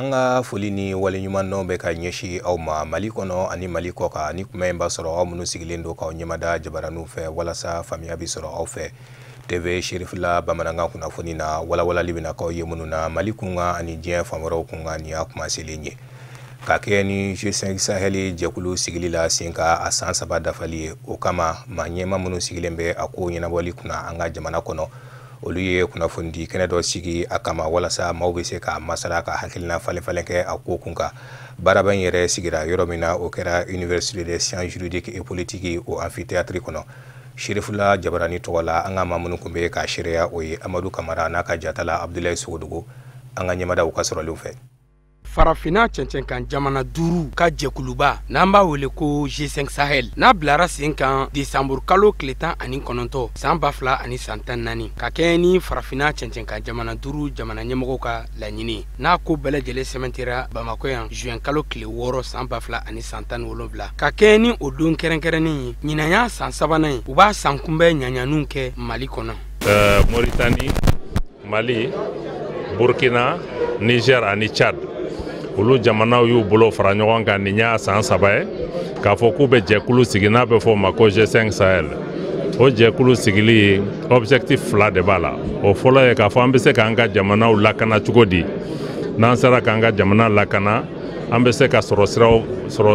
Anga folini wale nyuma no be ka nyeshi au ma malikono ani maliko ka ni kumemba soro au munu sigilendo ka nyamada jabaranu fe wala sa famia bi soro au fe TV CHERIFLA bamananga kuna fonina wala libina ka yemunu na malikunga ani dien famoro kunga ni akuma selenye kake ni G5 Saheli jekulu sigilila sinka asan saba dafali okama manyema munu sigilembe ako nyina wali kuna anga jamana kono oluye kuna fundi kenedo sigi akama wala sa mawbese ka masala ka hakilina falenke ako kunka baraban yere sigira yoromina okera Université des Sciences Juridiques et Politiques au amphithéâtre kono CHERIFLA jabarani tola anga mamunu kumbe ka sharia oyi Amadou Kamara naka jatala Abdoulaye Sogodogo anga nyamada ukasoro lufe farafina cɛncɛnkan jamana duru ka jɛkuluba n'an b'a wele ko G5 Sahel n'a bilara sen kan Desanburu kalo tile 19 san 2014 ka kɛɲɛ ni farafina cɛncɛnkan jamana duru jamana ɲɛmɔgɔw ka laɲini n'a ko bɛɛ lajɛlen sɛmɛntira Bamako yan juin kalo tile 6 san 2017 ka kɛɲɛ ni o don kɛrɛnkɛrɛnnen ye ɲinaya san 3nan u b'a san kunbɛn ɲaɲaninw kɛ Mali kɔnɔ. Mauritanie, Mali, Burkina, Niger ani Chad olu jamanaw y'u bolo fara ɲɔgɔn kan ni ɲa san 3 ye k'a fɔ k'u bɛ jɛkulu sigi n'a bɛ fɔ o ma ko G5 Sahel. O jɛkulu sigili objectif 2 de b'a la. O fɔlɔ ye k'a fɔ an bɛ se k'an ka jamanaw lakana cogo di. N'an sera k'an ka jamana lakana an bɛ se ka sɔrɔ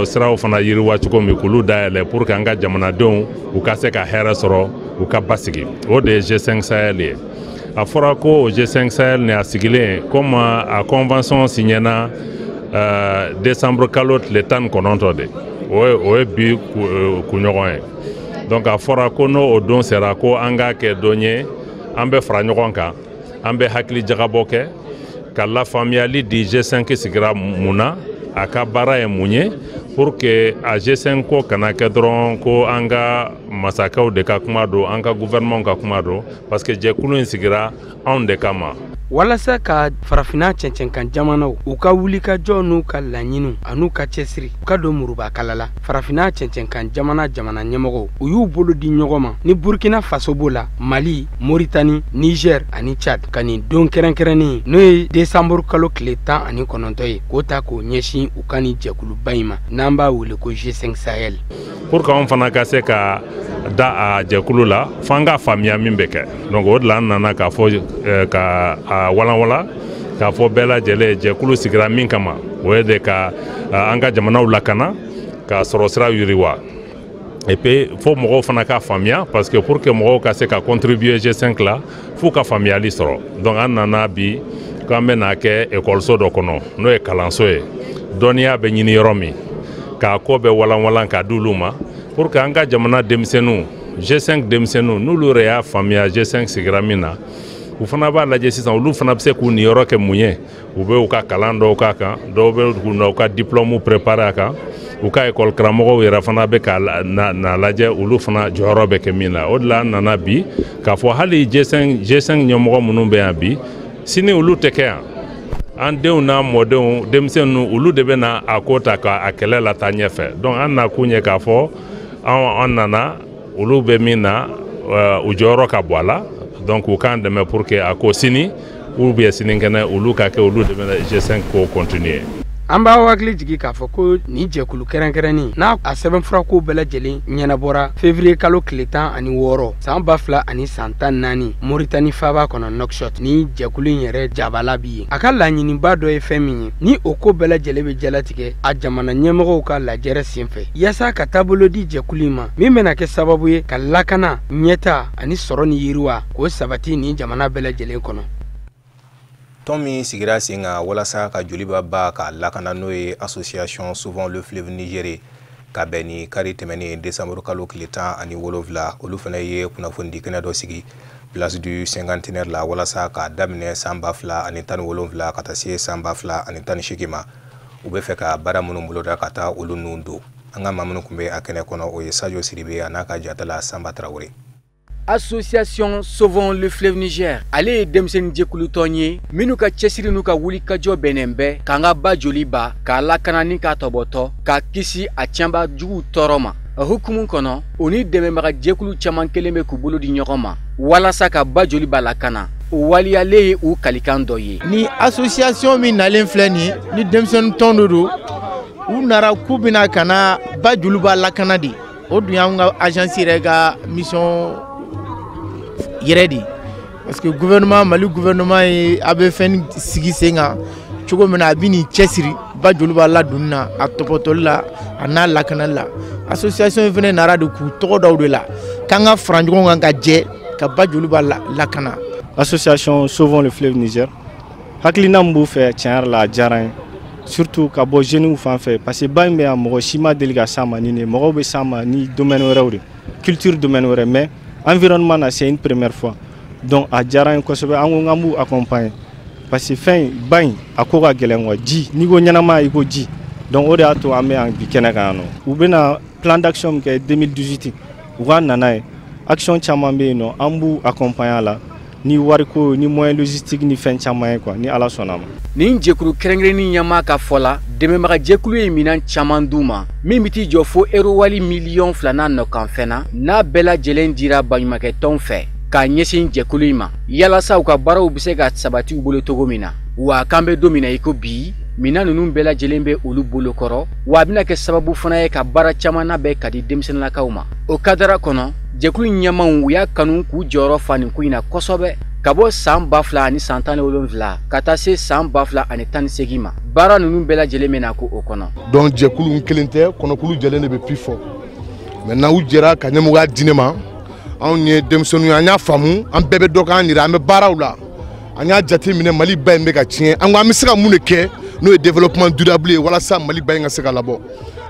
siraw fana yiriwa cogo min k'olu dayɛlɛ pour que an ka jamanadenw u ka se ka hɛrɛ sɔrɔ u ka basigi. O de ye G5 Sahel ye. A fɔra ko G5 Sahel ni a sigilen comme a convention signena décembre kalo tile 19 de o ye bi kuɲɔgɔn ye donc a fɔra ko n'o o don sera ko an ka kɛ don ye an bɛ fara ɲɔgɔn kan an bɛ hakili jagabɔ kɛ ka lafaamuyali di G5 sigira mun na a ka baara ye mun ye pour que a G5 ko kana kɛ dɔrɔn ko an ka masakɛw de ka kuma don an ka gouvernement ka kuma don parce que jɛkulu in sigira anw de kama. Walasa ka farafina cɛncɛnkan jamanaw u ka wuli ka jɔ n'u ka laɲiniw an'u ka cɛsiri u ka don muruba kalala farafina cɛncɛnkan jamana ɲɛmɔgɔw u y'u bolo di ɲɔgɔn ma ni Burkina Faso b'o la Mali, Mauritanie, Niger ani Chad ka nin don kɛrɛnkɛrɛnnen n'o ye Desanburu kalo tile 19 ye k'o ta k'o ɲɛsin u ka nin jɛkuluba in ma n'an b'a wele ko G5 Sahel. Pour qu'anw fana ka se ka da a jɛkulu la f'an ka faamuya min bɛ kɛ donc o de la an nana k'a fɔ ka walanwala k'a fɔ bɛɛ lajɛlen jɛkulu sigira min kama o ye de ka an ka jamanaw lakana ka sɔrɔ sira yiriwa et puis fo mɔgɔw fana ka faamuya parce que pour que mɔgɔw ka se ka contribuer G5 la f'u ka faamuyali sɔrɔ donc an nana bi k'an bɛ n'a kɛ ekɔliso dɔ kɔnɔ n'o ye kalanso ye dɔnniya bɛ ɲini yɔrɔ min k'a ko bɛ walanwalan ka di olu ma pour que an ka jamana denmisɛnninw G5 denmisɛnninw n'olu yɛrɛ y'a faamuya G5 sigira min na u fana b'a lajɛ sisan olu fana bɛ se k'u niyɔrɔ kɛ mun ye u bɛ u ka kalan dɔw k'a kan dɔw bɛ u ka diplôme préparer a kan u ka école karamɔgɔw yɛrɛ fana bɛ ka na lajɛ olu fana jɔyɔrɔ bɛ kɛ min na o de la an nana bi k'a fɔ hali G5 ɲɛmɔgɔ minnu bɛ yan bi sini olu tɛ kɛ yan an denw n'a mɔdenw denmisɛnninw olu de bɛ na a ko ta k'a kɛlɛ la taa ɲɛfɛ donc an na kun ye k'a fɔ an nana olu bɛ min na u jɔyɔrɔ ka bɔ a la donc u k'an dɛmɛ pour que a ko sini ou bien sinikɛnɛ olu ka kɛ olu de bɛ G5 ko continuer. An b'a hakili jigi k'a fɔ ko ni jɛkulu kɛrɛnkɛrɛnnin n'a a sɛbɛnfura ko bɛɛ lajɛlen ɲɛnabɔra février kalo tile 16 san 2014 Mauritanie faaba kɔnɔ Nouakchott ni jɛkulu in yɛrɛ jabala bi yen a ka laɲiniba dɔ ye fɛn min ye ni o ko bɛɛ lajɛlen bɛ jalatigɛ a jamana ɲɛmɔgɔw ka lajɛrɛ senfɛ yaasa ka taabolo di jɛkulu in ma min bɛna kɛ sababu ye ka lakana ɲɛta ani sɔrɔ ni yiriwa k'o sabati ni jamana bɛɛ lajɛlen kɔnɔ. Tommy sigira singa walasa ka joliba ba ka lakana no ye association souvent le fleuve Niger ka bɛni kari tɛmɛni décembre kalo tile 17 olu fana ye kunnafoni kɛnɛ dɔ sigi place du cinquantenaire la walasa ka daminɛ san 2017 ka taa se san 2018 ma u bɛ fɛ ka baara minnu boloda ka taa olu nun don an ka maa minnu kun bɛ a kɛnɛ kɔnɔ o ye Sadio Siribe a n'a ka jatala Samba Traoré. Association Sauvons le fleuve Niger ale ye denmisɛnnin jɛkulu tɔn ye minnu ka cɛsiri n'u ka wulikajɔ bɛnnen bɛ k'an ka ba joli ba k'a lakana ni k'a tɔbɔtɔ k'a kisi a tiɲɛba juguw tɔɔrɔ ma. A hukumu kɔnɔ o ni dɛmɛbaga jɛkulu caman kelen bɛ k'u bolo di ɲɔgɔn ma walasa ka ba joli ba lakana o waliyalen ye u kalikan dɔ ye. Ni association min nalen filɛ nin ni denmisɛnnin tɔn de don u nara k'u bɛna ka na ba joli b'a lakana de o dun y'anw ka agence yɛrɛ ka mission yɛrɛ de parce que gouvernement Mali gouvernement ye a bɛ fɛn sigi sen kan cogo min na a bɛ nin cɛsiri ba joli b'a ladonni na a tɔpɔtɔli la a n'a lakanali la association in fɛnɛ nara de k'u tɔgɔ da o de la k'an ka fara ɲɔgɔn kan ka jɛ ka ba joli b'a lakana. Association Sauvons le fleuve Niger hakilina min b'u fɛ tiɲɛ yɛrɛ la a diyara n ye surtout ka bɔ jeunes fan fɛ parce que ba in bɛ yan mɔgɔ si ma deli ka s'an ma ni ne mɔgɔw bɛ s'an ma ni domaine wɛrɛw de culture domaine wɛrɛ mais environnement na c'est une première fois donc a diyara n ye kosɛbɛ an ko k'an b'u accompagner parce que fɛn ba in a ko ka gɛlɛn quoi ji n'i ko ɲɛnama i ko ji donc o de y'a to an bɛ yan bi kɛnɛ kan yan nɔ u bɛna plan d'action min kɛ 2018 u ka nana ye action caman bɛ yen nɔ an b'u accompagner a la ni wariko ni moyen logistique ni fɛn caman ye quoi ni ala sɔnna ma. Nin jɛkulu kɛrɛnkɛrɛnnin ɲɛmaa ka fɔ la dɛmɛbaga jɛkulu ye minɛn caman d'u ma min bɛ t'i jɔ fo erowali miliyɔn 2 n'a nɔkan fɛn na n'a bɛɛ lajɛlen dira baɲumankɛ tɔnw fɛ k'a ɲɛsin jɛkulu in ma yalasa u ka baaraw bɛ se ka sabati u bolo cogo min na wa k'an bɛ don min na i ko bi minɛn ninnu bɛɛ lajɛlen bɛ olu bolo kɔrɔ wa a bɛna kɛ sababu fana ye ka baara caman labɛn ka di denmisɛnninnakaw ma o kadara kɔnɔ jɛkulu ɲɛmaw u y'a kanu k'u jɔyɔrɔ fa nin ko in na kosɛbɛ ka bɔ san 2017 ka taa se san 2018 ma baara ninnu bɛɛ lajɛlen bɛ na ko o kɔnɔ. Donc jɛkulu kelen tɛ kɔnɔkulu jɛlen de bɛ pi fɔ maintenant u jɛra ka ɲɛmɔgɔya di ne ma anw ye denmisɛnninw an y'a faamu an bɛɛ bɛ dɔ k'an yɛrɛ an bɛ baaraw la an y'a jate minɛ Mali ba in bɛ ka tiɲɛ an ko an bɛ se ka mun de kɛ n'o ye développement durable ye walasa Mali ba in ka se ka labɔ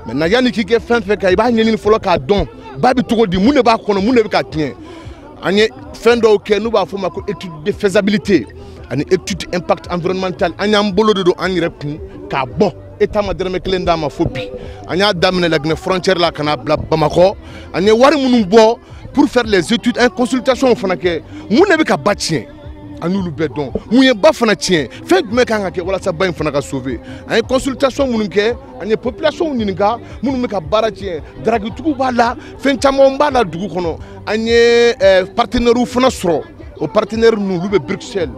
maintenant yanni k'i kɛ fɛn fɛn kan i b'a ɲɛɲini fɔlɔ k'a dɔn ba bɛ cogo di mun de b'a kɔnɔ mun de bɛ ka tiɲɛ an ye fɛn dɔw kɛ n'u b'a fɔ ma ko étude de faisabilité ani étude impact environnemental an y'an bolo de don an yɛrɛ kun k'a bɔ État ma dɛrɛmɛ kelen d'a ma fo bi an y'a daminɛ Laginɛ frontière la ka na bila Bamakɔ an ye wari minnu bɔ pour faire les études en consultation fana kɛ mun de bɛ ka ba tiɲɛ an y'olu bɛɛ dɔn mun ye ba fana tiɲɛ fɛn jumɛn kan ka kɛ walasa ba in fana ka sauver an ye consultation minnu kɛ an ye population ɲininka minnu bɛ ka baara tiɲɛ daragitigiw b'a la fɛn caman b'a la dugu kɔnɔ an ye partenaires fana sɔrɔ o partenaires ninnu olu bɛ Bruxelles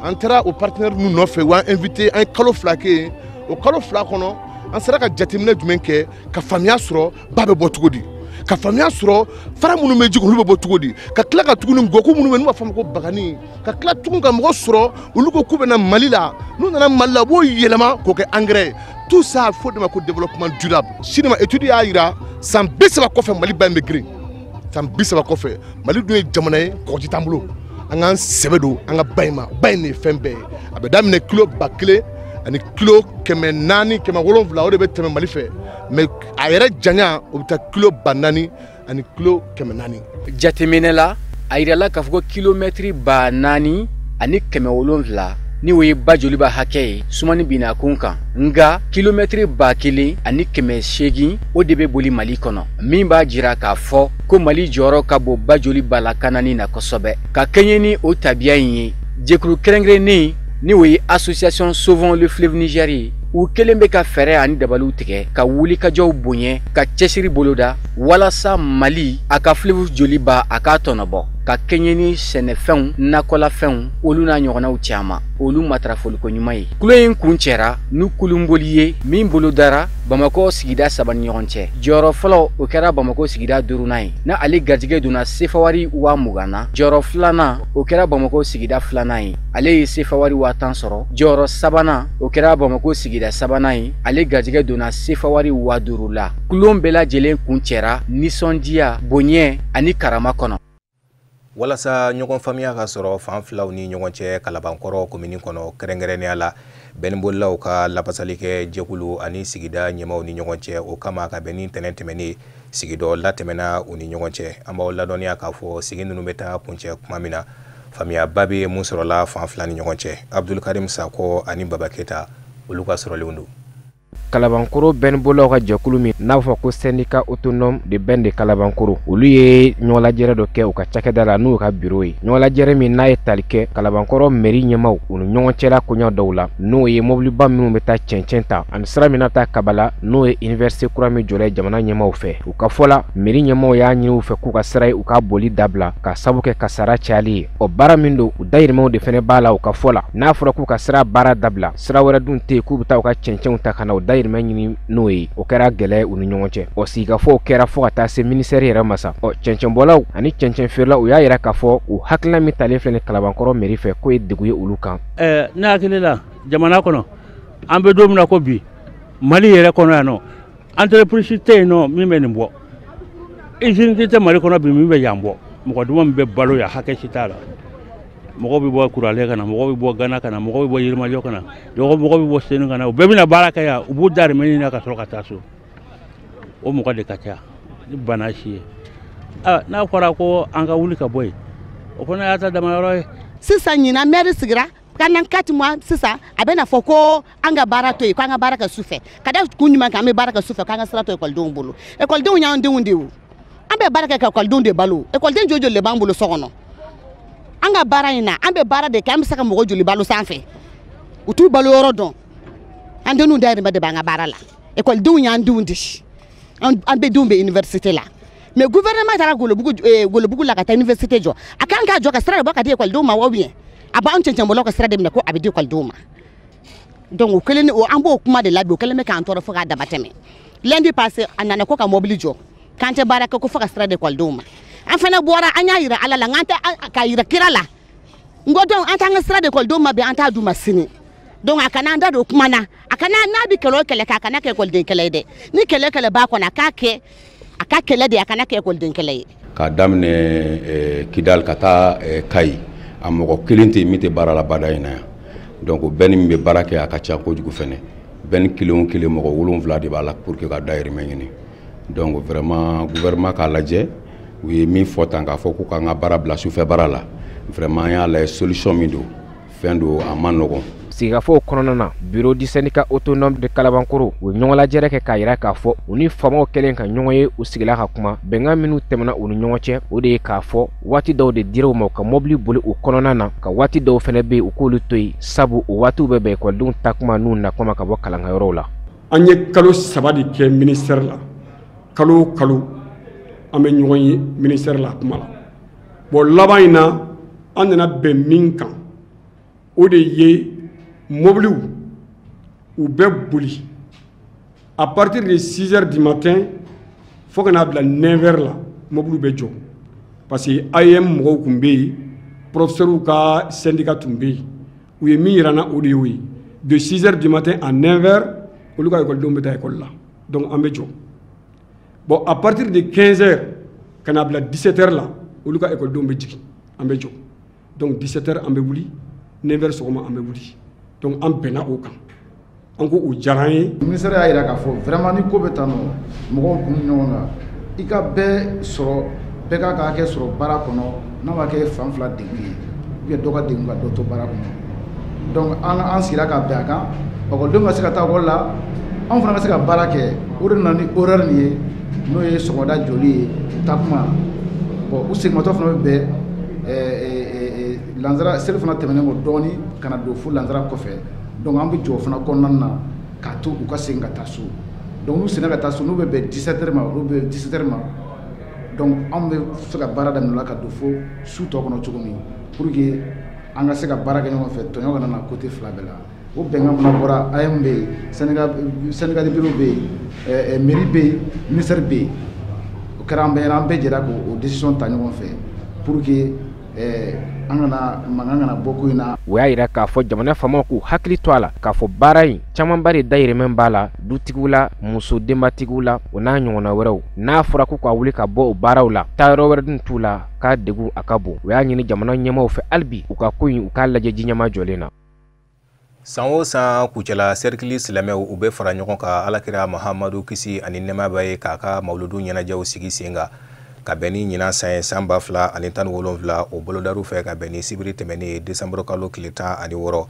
an taara o partenaires ninnu nɔfɛ u y'an invité an ye kalo 2 kɛ yen o kalo 2 kɔnɔ an sera ka jateminɛ jumɛn kɛ ka faamuya sɔrɔ ba bɛ bɔ cogo di ka faamuya sɔrɔ fara minnu bɛ jigin olu bɛ bɔ cogo di ka tila ka tuguni ngɔku minnu bɛ n'u b'a fɔ a ma ko bagani ka tila tuguni ka mɔgɔ sɔrɔ olu ko k'u bɛ na Mali la n'u nana Mali la u b'o yɛlɛma k'o kɛ engrais tout ça faut de ma ko développement durable sinima étude y'a yira san 30 kɔfɛ Mali ba in bɛ girin san 30 kɔfɛ Mali dun ye jamana ye kɔgɔji t'an bolo an k'an sɛbɛ don an ka ba in ma ba in de ye fɛn bɛɛ ye a bɛ daminɛ kilo 1000 ani kilo 400 470 o de bɛ tɛmɛ Mali fɛ mais a yɛrɛ janya o bɛ taa kilo 400 ani kilo 400. Jateminɛ la a yirala k'a fɔ ko kilomètre 400 ani 770 ni o ye ba joliba hakɛ ye sumani binna kun kan nga kilomètre 1000 ani 800 o de bɛ boli Mali kɔnɔ min b'a jira k'a fɔ ko Mali jɔyɔrɔ ka bon ba joliba la kanani na kosɛbɛ ka kɛɲɛ ni o tabiya in ye jɛkulu kɛrɛnkɛrɛnnen ni o ye association Sauvons le fleuve Niger ye u kelen bɛ ka fɛɛrɛ ani dabaliw tigɛ ka wulikajɔw bonya ka cɛsiri boloda walasa Mali a ka fleuve joliba a k'a tɔnɔbɔ ka kɛɲɛ ni sɛnɛfɛnw nakɔlafɛnw olu n'a ɲɔgɔnnaw caman olu matarafoliko ɲuman ye kulo in kun cɛra ni kulunboli ye min bolodara Bamakɔ sigida 3 ni ɲɔgɔn cɛ jɔyɔrɔ fɔlɔ o kɛra Bamakɔ sigida 5nan ye na ale garijɛgɛ donna sefawari 20,000 na jɔyɔrɔ filanan o kɛra Bamakɔ sigida 2nan ye ale ye sefawari 10,000 sɔrɔ jɔyɔrɔ sabanan o kɛra Bamakɔ sigida 3nan ye ale garijɛgɛ donna sefawari 50,000 la kulon bɛɛ lajɛlen kun cɛra nisɔndiya bonya ani karama kɔnɔ walasa ɲɔgɔn faamuya ka sɔrɔ fan filaw ni ɲɔgɔn cɛ Kalabankɔrɔ komini kɔnɔ kɛrɛnkɛrɛnnenya la bɛnibolilaw ka lafasali kɛ jɛkulu ani sigida ɲɛmaw ni ɲɔgɔn cɛ o kama ka bɛn ni ntɛnɛn tɛmɛnen sigidɔ latɛmɛna u ni ɲɔgɔn cɛ an b'aw ladɔnniya k'a fɔ sigi ninnu bɛ taa kuncɛ kuma min na faamuyaba bɛ mun sɔrɔla fan fila ni ɲɔgɔn cɛ Abdul Karim Sako ani Baba Keta olu ka sɔrɔlenw don. Kalabankoro ben bolo ka jɛkulu min n'a fɔ ko syndicat autonome de ben de Kalabankoro olu ye ɲɔgɔnlajɛrɛ dɔ kɛ u ka cakɛda la n'u ka bureau ye ɲɔgɔnlajɛrɛ min n'a ye tali kɛ Kalabankoro mairie ɲɛmaw u ni ɲɔgɔn cɛla koɲa dɔw la n'o ye mobiliba minnu bɛ taa cɛncɛn ta ani sira min na taa Kabala n'o ye université kura min jɔla jamana ɲɛmaw fɛ u ka fɔ la mairie ɲɛmaw y'a ɲini u fɛ k'u ka sira u ka boli dabila ka sabu kɛ kasara cayali ye o baara min don u dayirimɛw de fɛnɛ b'a la u ka fɔ la n'a fɔra k'u ka sira baara dabila sira wɛrɛ dun tɛ k'u bɛ taa u ka cɛncɛnw ta ka na u dayirimɛ ɲini n'o ye o kɛra gɛlɛya u ni ɲɔgɔn cɛ o sigikafɔw kɛra fɔ ka taa se ministère yɛrɛ ma sa cɛncɛnbɔlaw ani cɛncɛn feerelaw u y'a yira k'a fɔ u hakilina min talen filɛ ni Kalabankɔrɔ mairie fɛ k'o ye degun ye olu kan ne hakili la jamana kɔnɔ an bɛ don min na ko bi Mali yɛrɛ kɔnɔ yan nɔ entreprise tɛ yen nɔ min bɛ nin bɔ usine tɛ Mali kɔnɔ bi min bɛ yan bɔ mɔgɔ duman min bɛ balo yan hakɛ si t'a la mɔgɔ bɛ bɔ Kurale kana mɔgɔ bɛ bɔ Gana kana mɔgɔ bɛ bɔ Yirimajɔ kana mɔgɔ bɛ bɔ Senu kana u bɛɛ bɛna baara kɛ yan u b'u dahirimɛ ɲini na ka sɔrɔ ka taa so o mɔgɔ de ka ca ni bana si ye n'a fɔra ko an ka wuli ka bɔ yen o fana y'a ta dama yɔrɔ ye sisan ɲina maire sigira kana 4 mois sisan a bɛna fɔ ko an ka baara to yen ko an ka baara kɛ sufɛ ka da kun ɲuman kan an bɛ baara kɛ sufɛ k'an ka sira to ekɔlidenw bolo ekɔlidenw y'an denw de o an bɛ baara kɛ ka ekɔlidenw de balo ekɔliden joli de b'an bolo so kɔnɔ an ka baara in na an bɛ baara de kɛ an bɛ se ka mɔgɔ joli balo sanfɛ u t'u balo yɔrɔ dɔn an denw dayirimɛ de b'an ka baara la ekɔlidenw y'an denw di an bɛ denw bɛ université la mais gouvernement taara Golobugu la ka taa université jɔ a kan k'a jɔ ka sira de bɔ ka di ekɔlidenw ma ou bien a b'an cɛncɛnbɔlaw ka sira de minɛ ko a bɛ di ekɔlidenw ma donc o kelen an b'o kuma de la bi o kelen bɛ k'an tɔɔrɔ fo k'a dama tɛmɛ lundi passé a nana ko ka mobili jɔ k'an tɛ baara kɛ ko fo ka sira di ekɔlidenw ma an fana bɔra an y'a yira Ala la n'an tɛ ka yira kira la n ko donc an t'an ka sira di ekɔlidenw ma bi an t'a d'u ma sini donc a kana an da don kuma na a kana n'a bɛ kɛlɛ o kɛlɛ kɛ a kana kɛ ekɔliden kɛlɛ ye dɛ ni kɛlɛ b'a kɔnɔ a k'a kɛ a ka kɛlɛ de a kana kɛ ekɔliden kɛlɛ ye k'a daminɛ Kidal ka taa Kayi a mɔgɔ kelen tɛ min tɛ baara la bada in na yan donc bɛɛ ni min bɛ baara kɛ a ka ca kojugu fɛnɛ bɛɛ ni kelen o kelen mɔgɔ 7 de b'a la pour que ka dayirimɛ ɲini donc vraiment gouvernement k'a lajɛ u ye min fɔ tan k'a fɔ k'u k'an ka baara bila sufɛ baara la vraiment an y'a lajɛ solution min don fɛn don a ma nɔgɔn sigikafɔw kɔnɔna na bureau du syndicat autonome de Kalabankoro u ye ɲɔgɔnlajɛrɛ kɛ k'a yira k'a fɔ u ni faamaw kɛlen ka ɲɔgɔn ye u sigila ka kuma bɛnkan minnu tɛmɛna u ni ɲɔgɔn cɛ o de ye k'a fɔ waati dɔw de dira u ma u ka mobili boli u kɔnɔna na ka waati dɔw fɛnɛ bɛ u k'olu to yen sabu o waatiw bɛ bɛn ekɔlidenw ta kuma n'u na kuma ka bɔ kalankɛyɔrɔw la an ye kalo 3 de kɛ ministère la kalo kalo an bɛ ɲɔgɔn ye ministère la kuma la bon laban in na an nana bɛn min kan o de ye mobiliw u bɛ boli à partir de 6 heures du matin fo ka n'a bila 9 heures la mobiliw bɛ jɔ parce que AEM mɔgɔw tun bɛ yen professeurs ka syndicat tun bɛ yen u ye min yira n na o de y'o ye de 6 heures du matin à 9 heures olu ka ekɔlidenw bɛ taa ekɔli la donc an bɛ jɔ bon à partir de 15 heures ka n'a bila 17 heures la olu ka ekɔlidenw bɛ jigin an bɛ jɔ donc 17 heures an bɛ wuli 9 heures sɔgɔma an bɛ wuli donc an bɛnna o kan an ko o diyara an ye ministère y'a yira k'a fɔ vraiment ni ko bɛ tan nɔ mɔgɔw kun ɲɔgɔn kan i ka bɛɛ sɔrɔ bɛɛ ka hakɛ sɔrɔ baara kɔnɔ n'a ma kɛ fan fila degun ye ou bien dɔ ka degun ka dɔ to baara kɔnɔ donc an sigira ka bɛn a kan ekɔlidenw ka se ka taa ekɔli la an fana ka se ka baara kɛ o de nana ni horaire nin ye n'o ye sɔgɔmada joli ye taa kuma bon u segimatɔ fana bɛ bɛn lanzara seli fana tɛmɛnen kɔ dɔɔni ka na don fo lanzara kɔfɛ donc an bɛ jɔ fana kɔnɔna na k'a to u ka segin ka taa so donc n'u seginna ka taa so n'u bɛ bɛn 17 heures ma olu bɛ 17 heures ma donc an bɛ se ka baara daminɛ o la ka don fo su tɔ kɔnɔ cogo min pour que an ka se ka baara kɛ ɲɔgɔn fɛ tɔɲɔ kana na côté fila bɛɛ la o bɛnkan fana bɔra AEM bɛ yen syndicat de bureau bɛ yen mairie bɛ yen ministère bɛ yen o kɛra an bɛɛ jɛra k'o décision ta ɲɔgɔn fɛ pour que an kana mankan kana bɔ ko in na. O y'a yira k'a fɔ jamana faamaw k'u hakili to a la k'a fɔ baara in camanba de dayirimɛ b'a la dutigiw la muso denbatigiw la o n'a ɲɔgɔnna wɛrɛw n'a fɔra ko ka wuli ka bɔ o baaraw la taayɔrɔ wɛrɛ dun t'u la k'a degun a ka bon o y'a ɲini jamana ɲɛmaaw fɛ hali bi u ka ko in u k'a lajɛ jiɲɛma jɔlen na. San o san kucɛla cercle silamɛw u bɛ fara ɲɔgɔn kan Alakira Mahamadu kisi ani nɛɛma b'a ye k'a ka mawludu ɲɛnajɛw sigi sen kan ka bɛn ni ɲinan san ye san 2017 o bolodaru fɛ ka bɛn ni sibiri tɛmɛnen décembre kalo tile 16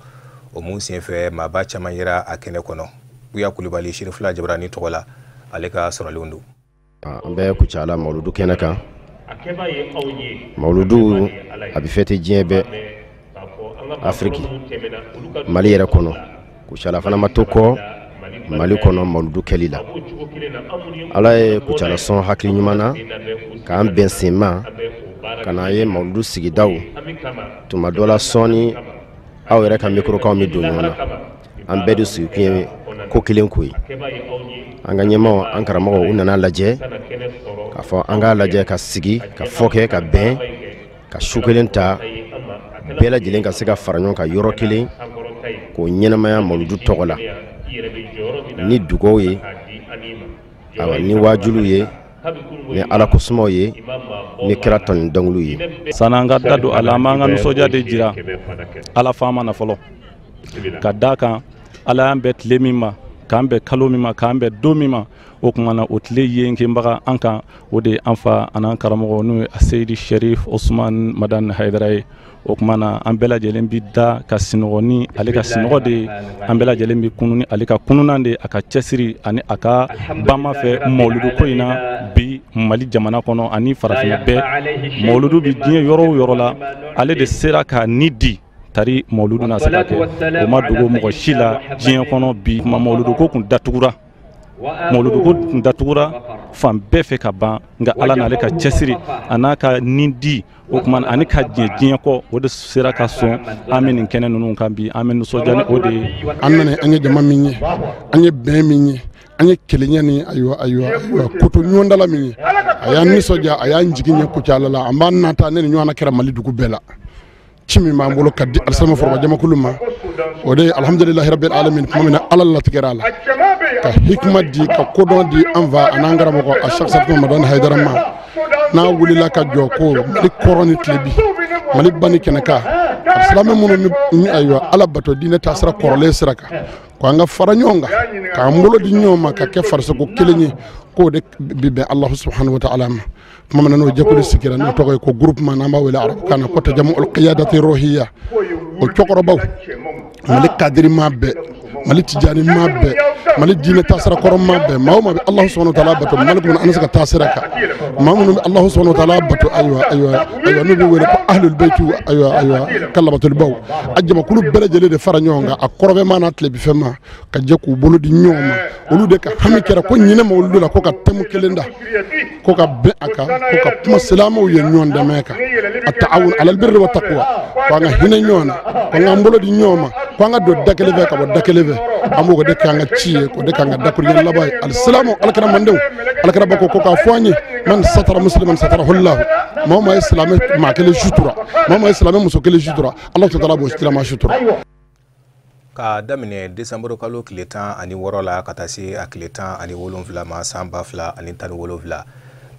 o mun senfɛ maaba caman yera a kɛnɛ kɔnɔ buya kulibali Sherifla Jabarani togola ale ka sɔrɔlenw don. An bɛ kucala mawludu kɛnɛ kan. Mawludu a bɛ fêter diɲɛ bɛɛ Afrique Mali yɛrɛ kɔnɔ kucala fana ma to kɔ Mali kɔnɔ mawludu kɛli la. Ala ye kucala sɔn hakili ɲuman na k'an bɛn sen ma ka na ye mawludu sigidaw tuma dɔ la sɔɔni aw yɛrɛ ka microkanw bɛ don ɲɔgɔn na an bɛɛ de sigikun ye ko kelen ko ye. An ka ɲɛmaw an karamɔgɔw u nana lajɛ k'a fɔ an k'a lajɛ ka sigi ka fɔ kɛ ka bɛn ka su kelen ta bɛɛ lajɛlen ka se ka fara ɲɔgɔn kan yɔrɔ kelen k'o ɲɛnamaya mawludu tɔgɔ la ni dugaw ye ni wajuliw ye ni ala kosumaw ye ni kira tɔni dɔnkiliw ye. San'an ka da don a la an b'an ka nisɔndiya de jira ala faama na fɔlɔ ka da kan ala y'an bɛɛ tile min ma k'an bɛɛ kalo min ma k'an bɛɛ don min ma o kumana o tile yenkenbaga an kan o de an fa an'an karamɔgɔ n'o ye Seydi Sherif Ousmane Madani Haidara ye. O kumana an bɛɛ lajɛlen bi da ka sinɔgɔ ni ale ka sinɔgɔ de ye an bɛɛ lajɛlen bi kunu ni ale ka kununan de a ka cɛsiri ani a ka bama fɛ mawludu ko in na bi Mali jamana kɔnɔ ani farafinna bɛɛ mawludu bi diɲɛ yɔrɔ o yɔrɔ la ale de sera ka ni di tari mawludu na se ka kɛ o ma dogo mɔgɔ si la diɲɛ kɔnɔ bi kuma mawludu ko kun datugura mawludu ko kun datugura fan bɛɛ fɛ ka ban nka ala n'ale ka cɛsiri a n'a ka ni di o kuma ani ka diɲɛ kɔ o de sera ka sɔn an bɛ nin kɛnɛ ninnu kan bi an bɛ nisɔndiya ni o de ye. An nana an ye jama min ye an ye bɛn min ye an ye kelenya ni ayiwa koto ɲɔgɔndala min ye a y'an nisɔndiya a y'an jigi ɲɛ kucala la an b'a nata ne ni ɲɔgɔnna kɛra Mali dugu bɛɛ la ci min b'an bolo ka di alisama foroba jamakulu ma o de ye alhamdulilahi rabbil alamin tuma min na ala latigɛra a la ka hikima di ka kodɔn di an fa an'an karamɔgɔ a chaque fois Madani Haidara ma n'a wulila ka jɔ ko Mali kɔrɔ ni tilebi Mali ba ni kɛnɛka silamɛ minnu ni ayiwa ala bato diinɛ taa sira kɔrɔlen sira kan ko an ka fara ɲɔgɔn kan k'an bolo di ɲɔgɔn ma ka kɛ farisogo kelen ye k'o de bi bɛn Alahu subhanahu wa ta'ala ma. Tuma min na n'o jɛkulu sigira n'o tɔgɔ ye ko groupement n'an b'a wele arabukan na ko tajamu'ul qiyadati rohiya o cɛkɔrɔbaw Mali kadiri maa bɛɛ Mali tijani maa bɛɛ Mali diinɛ taasira kɔrɔ maa bɛɛ maa o maa bɛ Alahu subhanahu wa ta'ala bato Mali kɔnɔ an bɛ se ka taa sira kan maa minnu bɛ Alahu subhanahu wa ta'ala bato ayiwa n'u bɛ wele ko ahlul bayti ayiwa ka labatolibaw a jamakulu bɛɛ lajɛlen de fara ɲɔgɔn kan a kɔrɔbɛ maa n'a tilebifɛn ma ka jɛ k'u bolo di ɲɔgɔn ma olu de ka hami kɛra ko ɲinɛ mawludu la ko ka tɛmu kelen da ko ka bɛn a kan ko ka kuma silamɛw ye ɲɔgɔn dɛmɛ kan a ta'awun alal birri wa taqwa ko an ka hinɛ ɲɔgɔn na ko an k'an bolo di ɲɔgɔn ma ko an ka don da kelen fɛ ka bɔ da kelen fɛ an b'o de k'an ka ci ye ko de k'an ka dakurujɛ laban ye alisilamu alakira mandenw alakira ba ko k'a fɔ an ye man satara musliman satara hullahu maa o maa ye silamɛ maa kelen sutura maa o maa ye silamɛ muso kelen sutura Alahu ta'ala b'o silamɛ sutura. Ka daminɛ desanburu kalo tile 16 la ka taa se a tile 17 ma san 2017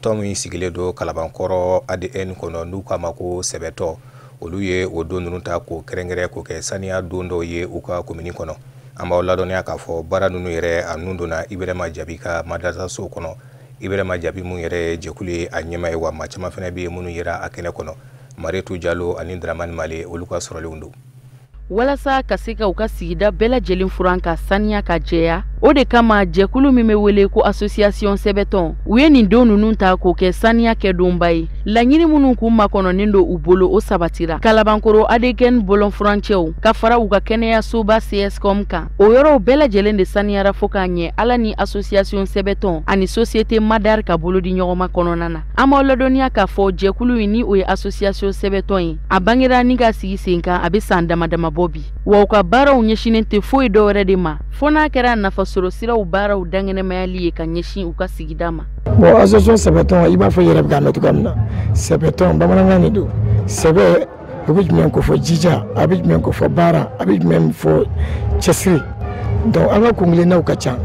tɔn min sigilen don Kalabankɔrɔ ADN kɔnɔ n'u k'a ma ko sɛbɛtɔ olu ye o don ninnu ta k'o kɛrɛnkɛrɛn k'o kɛ saniya don dɔw ye u ka komini kɔnɔ. An b'aw ladɔnniya k'a fɔ baara ninnu yɛrɛ a nun donna Ibrahima Jabi ka madrasaso kɔnɔ. Ibrahima Jabi mun yɛrɛ jɛkulu ye a ɲɛma ye wa maa caman fana bɛ minnu yera a kɛnɛ kɔnɔ. Mariétou Diallo ani Dramane Male olu ka sɔrɔlenw don. Walasa ka se ka u ka sigida bɛɛ lajɛlen furan ka saniya ka jɛya o de kama jɛkulu min bɛ wele ko association sɛbɛtɔn u ye nin don ninnu ta k'o kɛ saniya kɛ donba ye laɲini minnu k'u makɔnɔnen don u bolo o sabatira Kalabankɔrɔ ADN bolon furancɛw ka fara u ka kɛnɛyasoba CSCOM kan o yɔrɔw bɛɛ lajɛlen de saniyara fo k'a ɲɛ ala ni association sɛbɛtɔn ani société Madar ka bolo di ɲɔgɔn ma kɔnɔna na an b'aw ladɔnniya k'a fɔ jɛkulu in ni o ye association sɛbɛtɔn ye a bangera ni ka sigi sen kan a bɛ san damadama bɔ bi wa u ka baaraw ɲɛsinen tɛ foyi dɔwɛrɛ de ma fo n'a kɛra nafasɔrɔ siraw baaraw dangɛnɛmayali ye ka ɲɛsin u ka sigida ma. Bon association sɛbɛtɔn i b'a fɔ yɛrɛ bɛ k'a mɛn cogoya min na sɛbɛtɔn bamanankan de don sɛbɛ o bɛ jumɛn ko fɔ jija a bɛ jumɛn ko fɔ baara a bɛ jumɛn fɔ cɛsiri donc an ka kungilennaw ka ca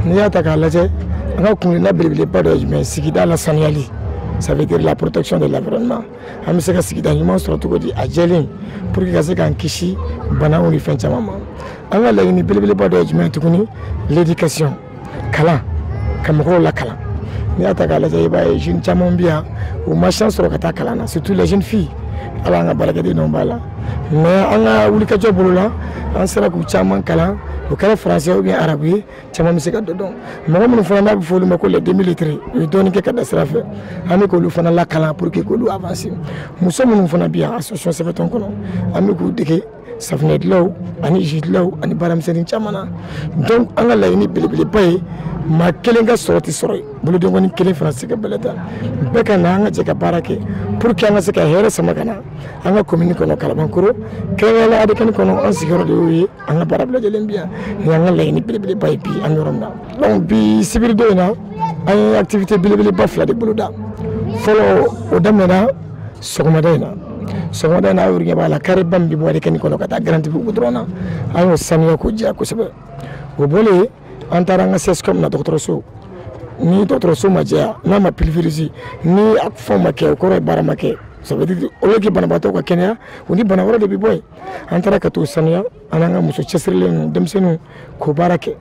n'i y'a ta k'a lajɛ an ka kungilenna belebeleba dɔ ye jumɛn sigida la saniyali ça veut dire la protection de l'environnement an bɛ se ka sigida ɲuman sɔrɔ cogo di a jɛlen pour que ka se k'an kisi banaw ni fɛn caman ma an ka laɲini belebeleba dɔ ye jumɛn tuguni l'éducation kalan ka mɔgɔw lakalan n'i y'a ta k'a lajɛ i b'a ye jeunes caman bɛ yan u ma chance sɔrɔ ka taa kalan na surtout les jeunes filles ala an ka baarakɛden b'a la mais an ka wulikajɔ bolo la an sera k'u caman kalan o kɛra français ou bien arabe ye caman bɛ se ka dɔ dɔn mɔgɔ minnu fana n'a bɛ fɔ olu ma ko les demi-lettrés u ye dɔɔnin kɛ ka da sira fɛ an bɛ k'olu fana lakalan pour que k'olu avancer muso minnu fana bɛ yan association sɛbɛtɔn kɔnɔ an bɛ k'u dege safunɛ dilaw ani ji dilaw ani baaramisɛnnin caman na donc an ka laɲini belebeleba ye maa kelen ka sɔrɔ tɛ sɔrɔ ye bolodenkɔni kelen fana se ka bɛlɛ ta bɛɛ ka na an ka jɛ ka baara kɛ pour que an ka se ka hɛrɛ sama ka na an ka commune kɔnɔ kalabankoro kɛrɛnkɛrɛnnenya adekɛni kɔnɔ an sigiyɔrɔ de y'o ye an ka baara bɛɛ lajɛlen bi yan ni an ka laɲini belebeleba ye bi an bɛ yɔrɔ min na donc bi sibiridon in na an ye activité belebeleba fila de boloda fɔlɔ o daminɛna sɔgɔmada in na sɔgɔmada in na aw ɲɛ b'a la carré ba min bɛ bɔ adekɛni kɔnɔ ka taa garanti bugu dɔrɔn na an y'o sanuya k'o jɛya kosɛbɛ o bɔlen an taara an ka CSCOM na dɔgɔtɔrɔso ni dɔgɔtɔrɔso ma jɛya n'a ma pulvériser ni a fɛnw ma kɛ o kɔrɔ ye baara ma kɛ ça veut dire au lieu que banabaatɔ ka kɛnɛya o ni bana wɛrɛ de bɛ bɔ yen an taara ka t'o sanuya an n'an ka muso cɛsirilen ninnu denmisɛnninw k'o baara kɛ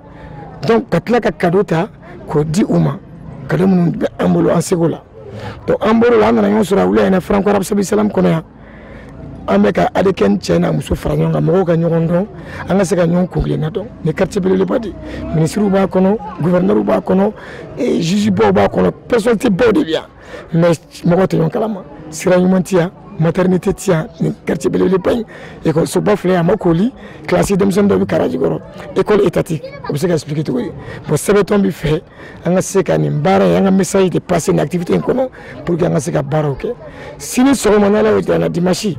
donc ka tila ka cadeau ta k'o di u ma cadeau minnu bɛ an bolo an seko la donc an bɔr'o la an nana ɲɔgɔn sɔrɔ a wula in na Franco Arabe Salam kɔnɔ yan an bɛ ka adekɛni cɛ n'a muso fara ɲɔgɔn kan mɔgɔw ka ɲɔgɔn dɔn an ka se ka ɲɔgɔn kunkilenna dɔn ni quartier belebeleba de ministres b'a kɔnɔ gouverneurs b'a kɔnɔ juges baw b'a kɔnɔ personnalité baw de bɛ yan mais mɔgɔw tɛ ɲɔgɔn kalama sira ɲuman tɛ yan maternité tɛ yan ni quartier belebeleba in école filɛ a ma koli classe denmisɛnnin dɔw bɛ karaji kɔrɔ école étatique o bɛ se ka expliquer cogo di bon sɛbɛtɔn bɛ fɛ an ka se ka nin baara ye an ka message de passer nin activité in kɔnɔ pour que an ka se ka baaraw kɛ sini sɔgɔma n'Ala y'o diya na dimanche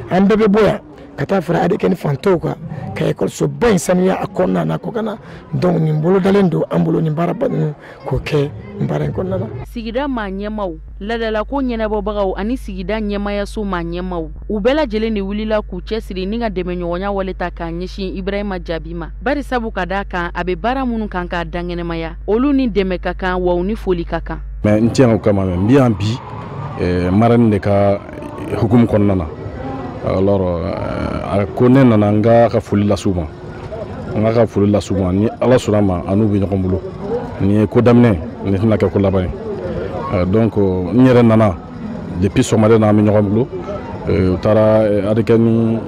an bɛɛ bɛ bɔ yan ka taa fara adekɛni fantanw kan ka ekɔlisoba in sanuya a kɔnɔna na k'o kana donc nin bolodalen don an bolo nin baaraba ninnu k'o kɛ nin baara in kɔnɔna na. Sigida maa ɲɛmaw ladalako ɲɛnabɔbagaw ani sigida ɲɛmayaso maa ɲɛmaw u bɛɛ lajɛlen de wulila k'u cɛsiri ni ka dɛmɛɲɔgɔnya wale ta k'a ɲɛsin Ibrahima Jaabi ma bari sabu ka d'a kan a bɛ baara minnu kan k'a daŋɛnɛmaya olu ni dɛmɛ ka kan wa u ni foli ka kan. mais n tiɲɛ o kama n bɛ yan bi mara nin de ka hukumu kɔnɔna na alors a ko ne nana n ka foli las'u ma ni Ala sɔnna a ma an'u bɛ ɲɔgɔn bolo nin ye ko daminɛ nin tɛna kɛ ko laban ye donc n yɛrɛ nana depuis sɔgɔmada in na an bɛ ɲɔgɔn bolo u taara adekɛni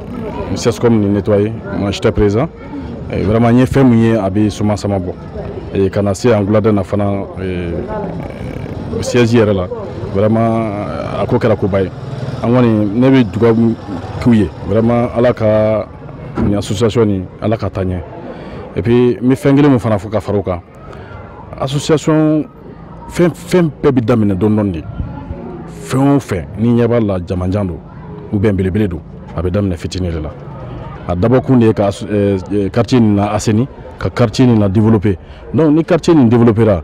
CSCOM ni nettoyer moi j'étais présent vraiment n ye fɛn min ye a bɛ suma sama bɔ ka na se Angulada na fana siège yɛrɛ la vraiment a ko kɛra koba ye an kɔni ne bɛ dugawu k'u ye vraiment Ala ka nin association ni Ala ka taa ɲɛ et puis n bɛ fɛn kelen min fana fɔ ka fara o kan association fɛn bɛɛ bɛ daminɛ dɔɔnin dɔɔnin de fɛn o fɛn ni ɲɛ b'a la jamajan don ou bien belebele don a bɛ daminɛ fitinin de la a dabɔkun de ye ka quartier nin na assaini ka quartier nin na développer donc ni quartier nin développera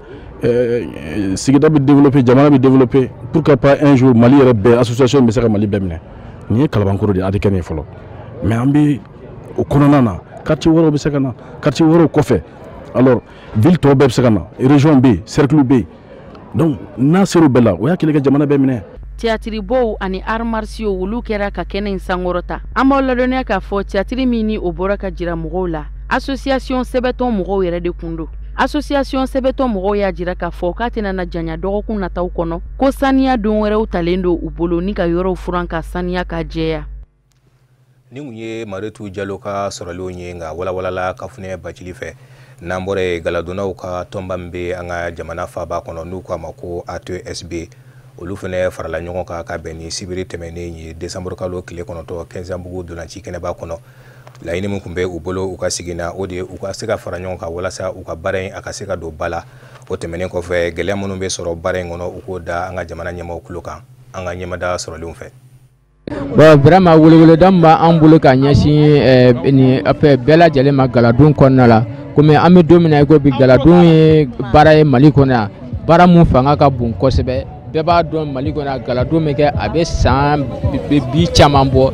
sigida bɛ développer jamana bɛ développer pourquoi pas un jour Mali yɛrɛ bɛɛ association bɛ se ka Mali bɛɛ minɛ nin ye kalabankoro de ye adekɛni ye fɔlɔ mais an bɛ o kɔnɔna na quartier wɛrɛw bɛ se ka na quartier wɛrɛw kɔfɛ alors ville tɔw bɛɛ bɛ se ka na région bɛ yen cercle bɛ yen donc n'a ser'o bɛɛ la o y'a kɛlen ka jamana bɛɛ minɛ. Théâtre ani arts martiaux olu kɛra ka kɛnɛ in sankɔrɔta an b'aw ladɔnniya k'a fɔ théâtre min ni o bɔra ka jira mɔgɔw la association sɛbɛtɔn mɔgɔw yɛrɛ de kun don association sɛbɛtɔn mɔgɔw y'a jira k'a fɔ k'a tɛna na janya dɔgɔkun nataw kɔnɔ ko saniya don wɛrɛw talen don u bolo ni ka yɔrɔw furan ka saniya ka jɛya. Ni mun ye Maritu Jalo ka sɔrɔlenw ye nka walawalala kafunɛ bacili fɛ n'an bɔra ye galadonnaw ka tɔnba min bɛ an ka jamana faaba kɔnɔ n'u k'a ma ko ATSB olu fana farala ɲɔgɔn kan ka bɛn ni sibiri tɛmɛnen ye décembre kalo tile 9 15 bugu dolanci kɛnɛba kɔnɔ laɲini min tun bɛ u bolo u ka sigi na o de ye u ka se ka fara ɲɔgɔn kan walasa u ka baara in a ka se ka don ba la o tɛmɛnen kɔfɛ gɛlɛya minnu bɛ sɔrɔ baara in kɔnɔ u k'o da an ka jamana ɲɛmaaw tulo kan an ka ɲɛmada sɔrɔlenw fɛ. Bon vraiment weleweledan b'an bolo ka ɲɛsin ni bɛɛ lajɛlen ma galadon kɔnɔna la komi an bɛ don min na i ko bi galadon ye baara ye Mali kɔnɔ yan baara mun fanga ka bon kosɛbɛ bɛɛ b'a dɔn Mali kɔnɔ yan galadon bɛ kɛ a bɛ san bi caman bɔ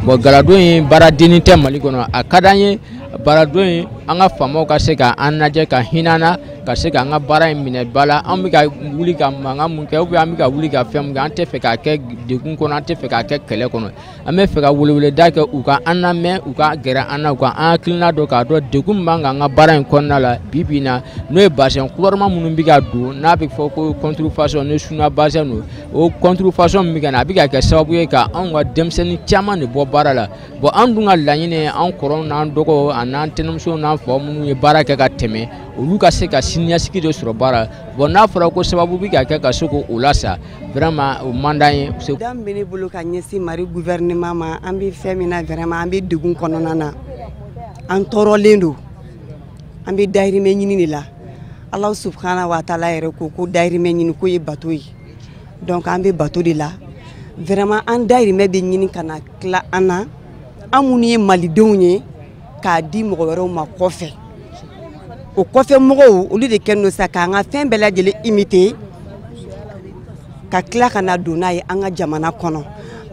bon galadon ye baara denni tɛ Mali kɔnɔ a ka d'an ye baradon ye an ka faamaw ka se ka an lajɛ ka hinɛ an na ka se k'an ka baara in minɛ ba la an bɛ ka wuli ka mankan mun kɛ an bɛ ka wuli ka fɛn mun kɛ an tɛ fɛ k'a kɛ degun kɔnɔ an tɛ fɛ k'a kɛ kɛlɛ kɔnɔ an bɛ fɛ ka weleweleda kɛ u ka an lamɛn u ka gɛrɛ an na u ka an hakilina dɔn k'a dɔn degun min b'an kan an ka baara in kɔnɔna la bi bi in na n'o ye basɛn couleur minnu bɛ ka don n'a bɛ fɔ ko contrefaçon ni suna basɛn don o contrefaçon min bɛ ka na a bɛ ka kɛ sababu ye ka anw ka denmisɛnnin caman de bɔ baara la bon an dun ka laɲini ye an kɔrɔw n'an dɔgɔw a n'an tɛnɛmusow n'an faw minnu ye baara kɛ ka tɛmɛ olu ka se ka siniɲɛsigi de sɔrɔ baara la bon n'a fɔra ko sababu bɛ ka kɛ ka se k'o lasa vraiment o man d'an ye. Dan bɛ ne bolo ka ɲɛsin Mali gouvernement ma an bɛ fɛn min na vraiment an bɛ degun kɔnɔna na an tɔɔrɔlen don an bɛ dahirimɛ ɲini de la Ala subhanahu wa taala yɛrɛ ko dahirimɛ ɲini ko ye bato ye donc an bɛ bato de la vraiment an dahirimɛ bɛ ɲini ka na tila an na an minnu ye malidenw ye k'a di mɔgɔ wɛrɛw ma kɔfɛ o kɔfɛ mɔgɔw olu de kɛlen don sa k'an ka fɛn bɛɛ lajɛlen imiter ka tila ka na don n'a ye an ka jamana kɔnɔ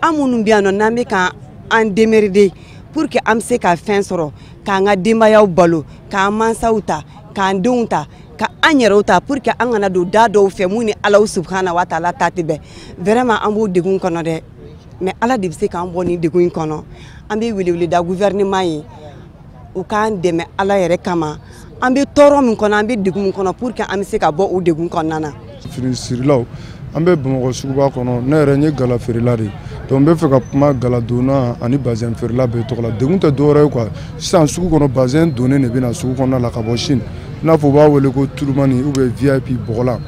an minnu bɛ yan nɔ n'an bɛ k'an démerder pour que an bɛ se ka fɛn sɔrɔ k'an ka denbayaw balo k'an mansaw ta k'an denw ta ka an yɛrɛw ta pour que an kana don da dɔw fɛ mun ni Ala subhanahu wa taala ta tɛ bɛn vraiment an b'o degun kɔnɔ dɛ mais Ala de bɛ se k'an bɔ nin degun in kɔnɔ an bɛ weleweleda gouvernement ye u k'an dɛmɛ Ala yɛrɛ kama an bɛ tɔɔrɔ min kɔnɔ an bɛ degun min kɔnɔ pour que an bɛ se ka bɔ o degun kɔnɔna na. Fini sirilaw an bɛ Bamakɔ suguba kɔnɔ ne yɛrɛ ye gala feerela de donc n bɛ fɛ ka kuma gala donna ani bazɛn feerela bɛɛ tɔgɔ la degun tɛ dɔwɛrɛ ye quoi sisan sugu kɔnɔ bazɛn donnen de bɛ na sugu kɔnɔna la ka bɔ Chine i n'a fɔ u b'a wele ko tulumani ou bien VIP bɔgɔla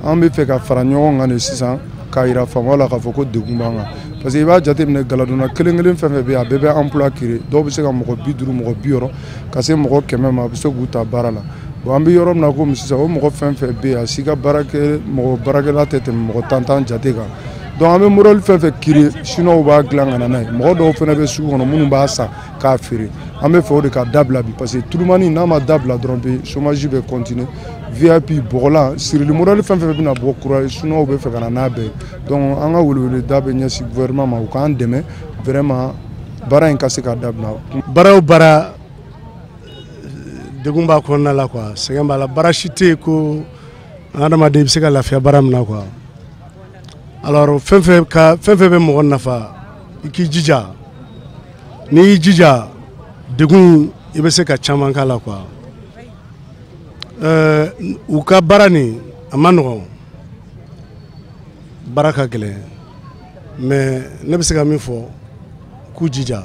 an bɛ fɛ ka fara ɲɔgɔn kan de sisan k'a yira faamaw la k'a fɔ ko degun b'an kan parce que i b'a jateminɛ galadonna kelen kelen fɛn fɛn bɛ yen a bɛɛ bɛ emploi créer dɔw bɛ se ka mɔgɔ 50 mɔgɔ 60 ka se mɔgɔ 100 ma a bɛ se k'u ta baara la bon an bɛ yɔrɔ min na komi sisan o mɔgɔ fɛn fɛn bɛ yen a si ka mɔgɔ baarakɛla tɛ tɛmɛ mɔgɔ 10 jate kan donc an bɛ modèle fɛn fɛn créer chinois b'a dilan ka na n'a ye mɔgɔ dɔw fana bɛ sugu kɔnɔ minnu b'a san k'a feere an bɛ fɛ o de ka dabila bi parce que tulumani n'a ma dabila dɔrɔn bi chômage bɛ continuer VIP bɔgɔla sirili modèle fɛn fɛn bɛ na bɔ kura ye chinois bɛ fɛ ka na n'a bɛɛ ye donc an ka weleweleda bɛ ɲɛsin gouvernement ma u k'an dɛmɛ vraiment baara in ka se ka dabila. Baara o baara degun b'a kɔnɔna la quoi sɛgɛn b'a la baara si tɛ yen ko adamaden bɛ se ka lafiya baara min na quoi alors fɛn fɛn bɛ mɔgɔ nafa i k'i jija n'i y'i jija degun i bɛ se ka caman k'a la quoi u ka baara nin a ma nɔgɔn baara ka gɛlɛn mais ne bɛ se ka min fɔ k'u jija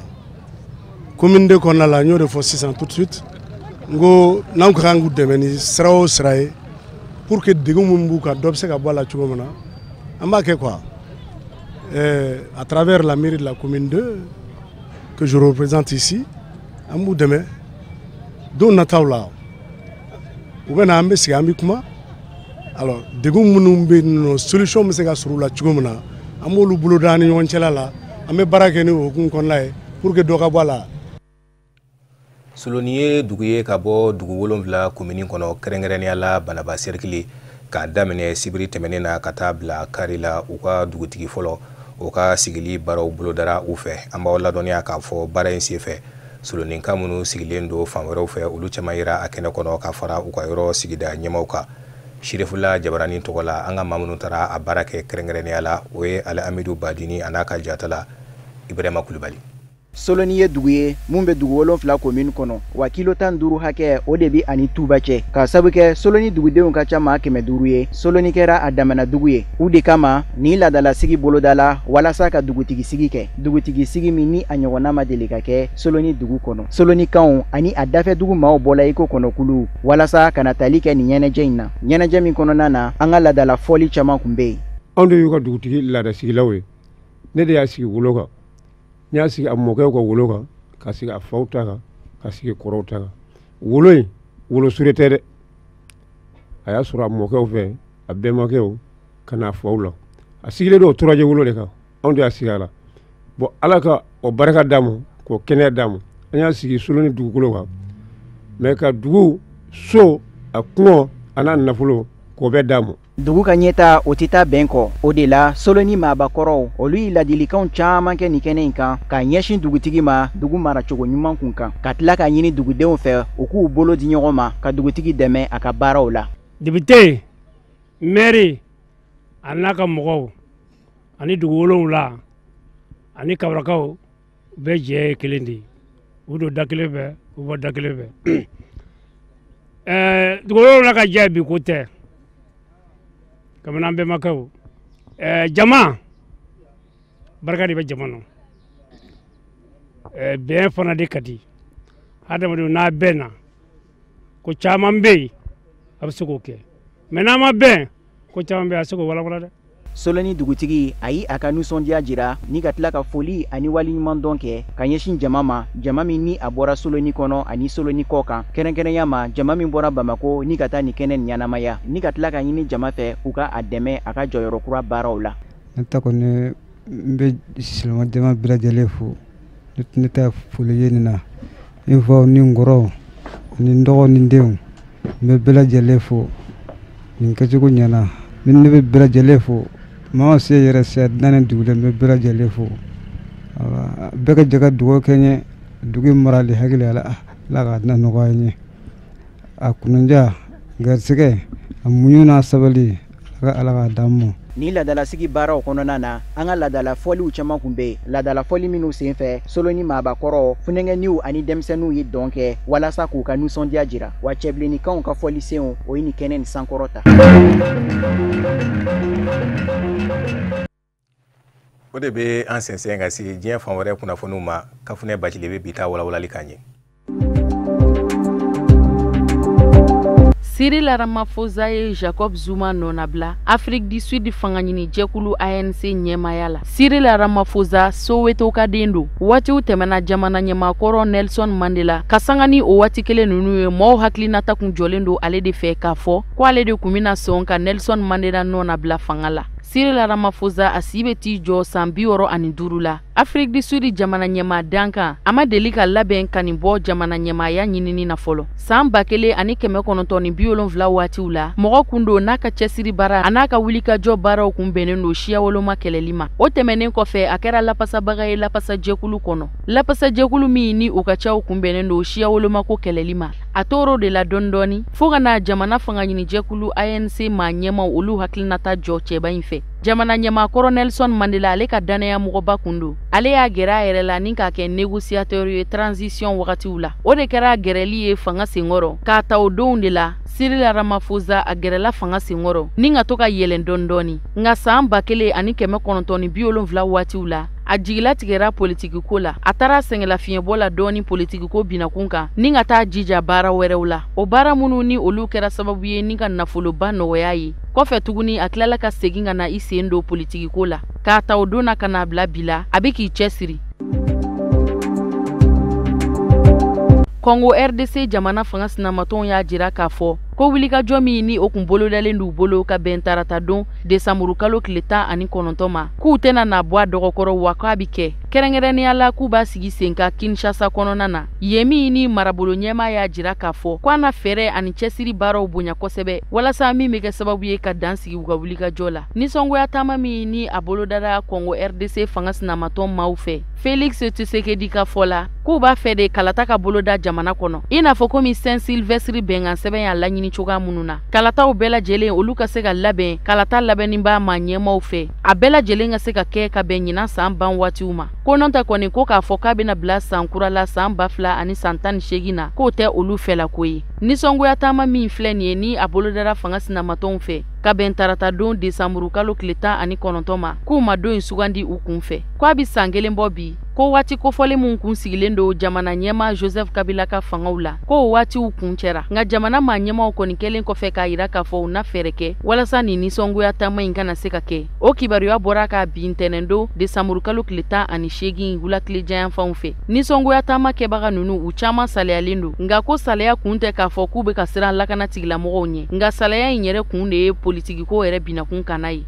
commune de kɔnɔna la n y'o de fɔ sisan tout de suite n ko n'an ka kan k'u dɛmɛ ni sira o sira ye pour que degun min b'u kan dɔ bɛ se ka bɔ a la cogo min na an b'a kɛ quoi à travers la mairie de la commune 2 que je représente ici an b'u dɛmɛ don nataw la u bɛ na an bɛ sigi an bɛ kuma alors degun minnu bɛ yen nɔ solution bɛ se ka sɔrɔ u la cogo min na an b'olu boloda an ni ɲɔgɔn cɛla la an bɛ baara kɛ ni o hukumu kɔnɔna ye pour que dɔ ka bɔ a la. Soloni ye dugu ye ka bɔ dugu 7 commune kɔnɔ kɛrɛnkɛrɛnnenya la Banaba cercle k'a daminɛ sibiri tɛmɛnen na ka taa bila kari la u ka dugutigi fɔlɔ o ka sigili baaraw bolodara u fɛ an b'aw ladɔnniya k'a fɔ baara in senfɛ Soloninka minnu sigilen don fan wɛrɛw fɛ olu caman yira a kɛnɛ kɔnɔ ka fara u ka yɔrɔ sigida ɲɛmaw kan Shirifula Jabarani tɔgɔ la an ka maa minnu taara a baara kɛ kɛrɛnkɛrɛnnenya la o ye Ale Amidu Badini a n'a ka jatala Ibrahima Kulubali. Soloni ye dugu ye mun bɛ dugu 7 commune kɔnɔ wa kilo 15 hakɛ o de bi ani Tuba cɛ ka sabu kɛ Soloni dugudenw ka ca maa 500 ye Soloni kɛra a damana dugu ye u de kama ni ladala sigi bolodala walasa ka dugutigi sigi kɛ dugutigi sigi min ni a ɲɔgɔnna ma deli ka kɛ Soloni dugu kɔnɔ Solonikanw ani a dafɛ dugu maaw bɔla iko kɔnɔ kulu walasa kana tali kɛ ni ɲɛnajɛ in na ɲɛnajɛ min kɔnɔna na an ka ladala fɔli caman kun bɛ yen anw de y'u ka dugutigi ladasigilaw ye ne de y'a sigi wolo kan n y'a sigi a mɔkɛw ka wolo kan ka sigi a faw ta kan ka sigi kɔrɔw ta kan wolo in wolo sure tɛ dɛ a y'a sɔrɔ a mɔkɛw fɛ a bɛnbakɛw ka n'a faw la a sigilen don o turajɛ wolo de kan anw de y'a sigi a la bon ala ka o barika d'a ma k'o kɛnɛya d'a ma an y'a sigi Soloni dugukolo kan mais ka dugu so a kɔngɔ a n'a nafolo k'o bɛɛ d'a ma. Dugu ka ɲɛta o tɛ taa bɛn kɔ o de la Soloni maabakɔrɔw olu ye ladilikanw caman kɛ nin kɛnɛ in kan ka ɲɛsin dugutigi ma dugu maracogo ɲuman kun kan ka tila ka ɲini dugudenw fɛ u k'u bolo di ɲɔgɔn ma ka dugutigi dɛmɛ a ka baaraw la. député maire anaka mɔgɔw ani dugu wolonwula ani kabarakaw bɛɛ jɛ ye kelen de ye u don da kelen fɛ u bɔ da kelen fɛ dugu wolonwula ka jɛ bi ko tɛ kamana bɛnbakɛw jama barika de bɛ jama nɔ bɛn fana de ka di hadamadenw n'a bɛn na ko caman bɛ yen a bɛ se k'o kɛ mɛ n'a ma bɛn ko caman bɛ yen a bɛ se k'o walawala dɛ. Soloni dugutigi ayi a ka nisɔndiya jira ni ka tila ka foli ani waliɲuman dɔn kɛ ka ɲɛsin jama ma jama min ni a bɔra Soloni kɔnɔ ani Soloni kɔ kan kɛrɛnkɛrɛnya ma jama min bɔra Bamako ni ka taa ni kɛnɛ ɲanamaya ni ka tila ka ɲini jama fɛ u ka a dɛmɛ a ka jɔyɔrɔ kura baaraw la. Ne ta kɔni n bɛ silamɛ jama bɛɛ lajɛlen fo ne ta foli ye nin na i faw ni n kɔrɔw ni n dɔgɔ ni n denw n bɛ bɛɛ lajɛlen fo nin kɛcogo ɲɛna ni ne bɛ bɛɛ lajɛlen fo maa se yɛrɛ se naani dugulen bɛ bɛɛ lajɛlen fo bɛɛ ka jɛ ka dugawu kɛ n ye dugu marali hakili ala ka na nɔgɔya n ye a kunanja garisɛgɛ a muɲu n'a sabali ala ka d'an ma. Ni laadalasigi baaraw kɔnɔna na an ka laadala fɔliw caman kun bɛ laadala fɔli minnu senfɛ Soloni maabakɔrɔ funɛngɛniw ani denmisɛnninw ye dɔn kɛ walasa k'u ka nisɔndiya jira wa cɛbilennikanw ka fɔlisenw o ye nin kɛnɛ nin sankɔrɔta. O de bɛ an sɛnsɛn ka se diɲɛ fan wɛrɛ kunnafoniw ma Kafunɛ Bacile bɛ bi taa walawalali k'an ye. Cyril Ramaphosa ye Jacob Zuma nɔnabila Afrique du Sud fanga ɲini jɛkulu ANC ɲɛmaya la. Cyril Ramaphosa Soweto ka den don. Waatiw tɛmɛna jamana ɲɛmaakɔrɔ Nelson Mandela ka sanga ni o waati kelen ninnu ye mɔɔw hakilinata kun jɔlen don ale de fɛ k'a fɔ ko ale de kun bɛna sɔn ka Nelson Mandela nɔnabila fanga la. Cyril Ramaphosa a si bɛ t'i jɔ san 65 la. Afrique du Sud jamana ɲɛmaa dankan a ma deli ka labɛn ka nin bɔ jamana ɲɛmaaya ɲinini na fɔlɔ. San 1970 waatiw la mɔgɔ kun don n'a ka cɛsiri baara a n'a ka wulikajɔ baaraw kun bɛnnen don siya woloma kɛlɛli ma. O tɛmɛnen kɔfɛ a kɛra lapasabaga ye lapasajɛkulu kɔnɔ. Lapasajɛkulu min ni u ka caw kun bɛnnen don siya wolomako kɛlɛli ma. A tor'o de la dɔɔni dɔɔni fo ka na jamana fanga ɲini jɛkulu ANC maa ɲɛmaw olu hakilinata jɔ cɛba in fɛ. Jamana ɲɛmaakɔrɔ Nelson Mandela ale ka danaya mɔgɔba kun don. Ale y'a gɛrɛ a yɛrɛ la ni k'a kɛ négociateur ye transition wagatiw la. O de kɛra a gɛrɛli ye fanga senkɔrɔ k'a ta o donw de la Cyril Ramaphosa a gɛrɛla fanga senkɔrɔ ni ka to ka yɛlɛn dɔɔni dɔɔni. Nka san 1970 waatiw la a jigilatigɛra politiki ko la. A taara sɛngɛla fiɲɛbɔ la dɔɔni politiki ko binakun kan ni ka taa jija baara wɛrɛw la. O baara minnu ni olu kɛra sababu ye ni ka nafoloba nɔgɔya ye. Kɔfɛ tuguni a tilala ka segin ka na i sen don politiki ko la. K'a ta o don na ka na bila bi la a bɛ k'i cɛsiri. Congo RDC jamana fanga sinamatɔnw y'a jira k'a fɔ ko wulikajɔ min ni o kun bolodalen d'u bolo ka bɛn tarata don desanburu kalo tile 19 ma k'u tɛna na bɔ a dɔgɔkɔrɔ wa k'a bi kɛ kɛrɛnkɛrɛnnenya la k'u b'a sigi sen kan Kinshasa kɔnɔna na. Yen min ni marabolo ɲɛmaa y'a jira k'a fɔ ko an na fɛɛrɛ ani cɛsiri baaraw bonya kosɛbɛ walasa min bɛ kɛ sababu ye ka dan sigi u ka wulikajɔ la. Nisɔngoya taama min ni a bolodara Congo RDC fanga sinamatɔn maaw fɛ Félix Tshisekedi ka fɔ la k'u b'a fɛ de kalata ka boloda jamana kɔnɔ i n'a fɔ komi Saint Sylvestre bɛnkan sɛbɛn y'a laɲini cogoya minnu na. Kalataw bɛɛ lajɛlen olu ka se ka labɛn kalata labɛnni b'a ma ɲɛmaw fɛ a bɛɛ lajɛlen ka se ka kɛ ka bɛn ɲinan san ban waatiw ma. Ko n'o tɛ kɔni ko k'a fɔ k'a bɛna bila san kura la san 2000 ani san 18 na k'o tɛ olu fɛla ko ye. Nisɔngoya taama min filɛ nin ye ni a bolodara fanga sinamatɔnw fɛ ka bɛn tarata don desanburu kalo tile 19 ma k'u ma don in sugandi u kun fɛ. Ko a bi san kelen bɔ bi ko waati kofɔlen mun kun sigilen don jamana ɲɛma Joseph Kabila ka fangaw la ko o waatiw kun cɛra nka jamana maa ɲɛmaw kɔni kɛlen kɔfɛ k'a yira k'a fɔ u na fɛɛrɛ kɛ walasa nin nisɔngoya taama in kana se ka kɛ. O kibaruya bɔra ka bi ntɛnɛn don desanburu kalo tile 18 wulakile janyanfanw fɛ. Nisɔngoya taama kɛbaga ninnu u caman saliyalen don nka ko salaya kun tɛ k'a fɔ k'u bɛ ka siran lakana tigilamɔgɔw ɲɛ nka salaya in yɛrɛ kun de ye politiki ko yɛrɛ binakun kana ye.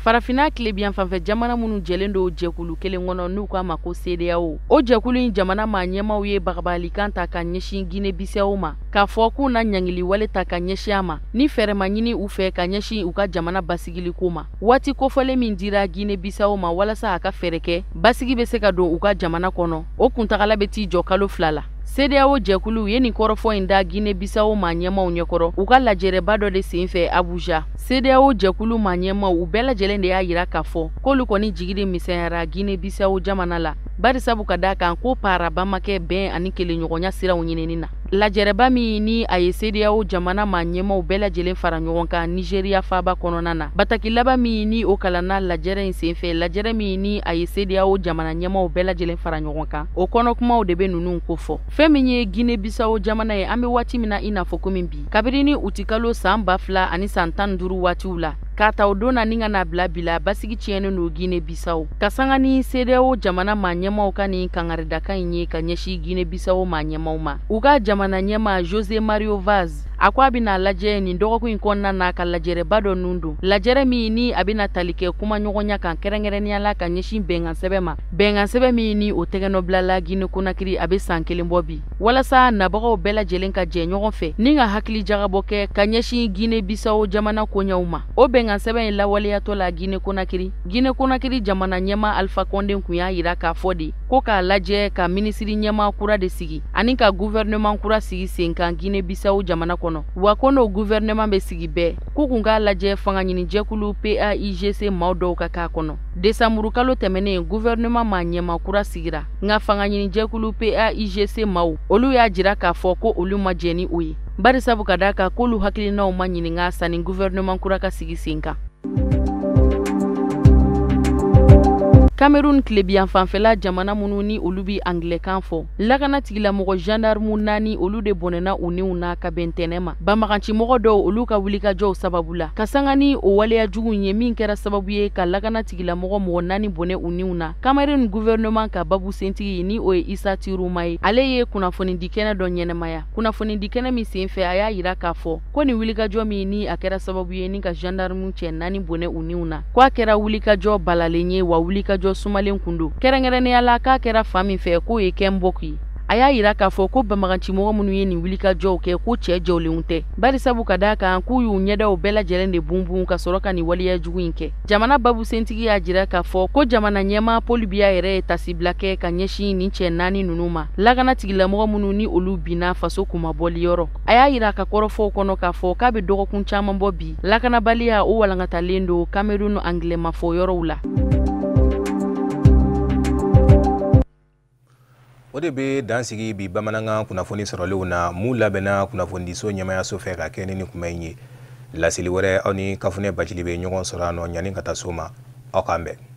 Farafina kilebiyan fanfɛ jamana minnu jɛlen do jɛkulu kelen kɔnɔ n'u k'a ma ko CEDEAO. O jɛkulu in jamana maa ɲɛmaw ye bagabalikan ta ka ɲɛsin Guinée-Bissau ma k'a fɔ k'u na ɲangili wale ta ka ɲɛsin a ma ni fɛɛrɛ ma ɲini u fɛ ka ɲɛsin u ka jamana basigiliko ma. Waati kofɔlen min dira Guinée-Bissau ma walasa a ka fɛɛrɛ kɛ basigi bɛ se ka don u ka jamana kɔnɔ o kuntagala bɛ t'i jɔ kalo 2 la. CEDEAO jɛkulu ye nin kɔrɔfɔ in da Guinée Bissau maa ɲɛmaw ɲɛkɔrɔ u ka lajɛrɛba dɔ de senfɛ Abuja. CEDEAO jɛkulu maa ɲɛmaw u bɛɛ lajɛlen de y'a yira k'a fɔ k'olu kɔni jigi de misɛnyara Guinée Bissau jamana la. Bari sabu ka da kan ko paaraba ma kɛ bɛn ani kelenɲɔgɔnya siraw ɲinini na. Lajɛrɛba min ni a ye CEDEAO jamana maa ɲɛmaw bɛɛ lajɛlen fara ɲɔgɔn kan Nigeria faaba kɔnɔna na. Bataki laban min ni o kalanna lajɛrɛ in senfɛ lajɛrɛ min ni a ye CEDEAO jamana ɲɛmaw bɛɛ lajɛlen fara ɲɔgɔn kan o kɔnɔkumaw de bɛ ninnu kofɔ. Fɛn min ye Guinée Bissau jamana ye an bɛ waati min na i n'a fɔ komi bi kabini ni uti kalo san 2000 ani san 15 waatiw la k'a ta o don na ni ka na bila bila basigi tiɲɛnen don Guinée Bissau ka sanga ni CEDEAO jamana maa ɲɛmaw ka nin kangaridaka in ye ka ɲɛsin Guinée Bissau maa ɲɛmaw ma u ka jamana ɲɛma José Mario Vaz a ko a bɛna lajɛ nin dɔgɔkun in kɔnɔna na ka lajɛrɛba dɔ nun don lajɛrɛ min ni a bɛna tali kɛ kuma ɲɔgɔnya kan kɛrɛnkɛrɛnnenya la ka ɲɛsin bɛnkan sɛbɛn ma bɛnkan sɛbɛn min ni o tɛgɛnɔbilala Guinée Conakry a bɛ san 1 bɔ bi walasa nabagaw bɛɛ lajɛlen ka jɛ ɲɔgɔn fɛ ni ka hakili jagabɔ kɛ ka ɲɛsin Guinée Bissau jamana koɲɛw ma o bɛnkan sɛbɛn in lawaleyatɔ la Guinée Conakry jamana ɲɛma Alpha Condé kun y'a yira k'a fɔ de ko k'a lajɛ ka minisiri ɲɛma kura de sigi ani ka gouvernement kura sigi sen kan Guinée Bissau jamana kɔnɔ wa ko n'o gouvernement bɛ sigi bɛɛ k'u kun k'a lajɛ fanga ɲini jɛkulu PAIGC maaw dɔw ka k'a kɔnɔ desanburu kalo tɛmɛnen gouvernement maa ɲɛma kura sigira nka fanga ɲini jɛkulu PAIGC maaw olu y'a jira k'a fɔ ko olu ma jɛ ni o ye bari sabu ka da kan k'olu hakilinaw ma ɲininka sanni gouvernement kura ka sigi sen kan. Cameroun tilebiyan fanfɛla jamana minnu ni olu bi anglɛkan fɔ lakana tigilamɔgɔ gendarme 4 olu de bɔnɛna u niw na ka bɛn tɛnɛ ma banbagancimɔgɔ dɔw olu ka wulikajɔw sababu la ka sanga ni o waleya jugu ye min kɛra sababu ye ka lakana tigilamɔgɔ mɔgɔ 4 bɔnɛ u niw na Cameroun gouvernement ka babu sentigi ni o ye Issa Tiruma ye ale ye kunnafoni di kɛnɛ dɔ ɲɛnɛmaya kunnafoni di kɛnɛ min senfɛ a y'a yira k'a fɔ ko ni wulikajɔ min ni a kɛra sababu ye ni ka gendarme cɛ 4 bɔnɛ u niw na ko a kɛra wulikajɔ balalen ye wa wulikajɔ sumalen kun don kɛrɛnkɛrɛnnenya la k'a kɛra fa min fɛ k'o ye kɛnbɔku ye a y'a yira k'a fɔ ko banbagancimɔgɔ minnu ye nin wulikajɔw kɛ ko cɛ jɔlenw tɛ bari sabu ka da kan k'u y'u ɲɛdaw bɛɛ lajɛlen de bunbun ka sɔrɔ ka nin waleya jugu in kɛ jamana babu sentigi y'a jira k'a fɔ ko jamana ɲɛma Paul Biya yɛrɛ ye tasibila kɛ ka ɲɛsin nin cɛ 4 ninnu ma lakana tigilamɔgɔ minnu ni olu binna faso kumabɔli yɔrɔ a y'a yira ka kɔrɔfɔw kɔnɔ k'a fɔ k'a bɛ dɔgɔkun caman bɔ bi lakanabaliya o walankatalen don Cameroun anglɛmafɔ yɔrɔw la. O de bɛ dansigi bi bamanankan kunnafoni sɔrɔlenw na mun labɛnna kunnafonidiso ɲɛmayaso fɛ ka kɛ ni kuma in ye laseli wɛrɛ aw ni Kafunɛ Bacili bɛ ɲɔgɔn sɔrɔ yan nɔ yanni ka taa so ma aw k'an bɛn.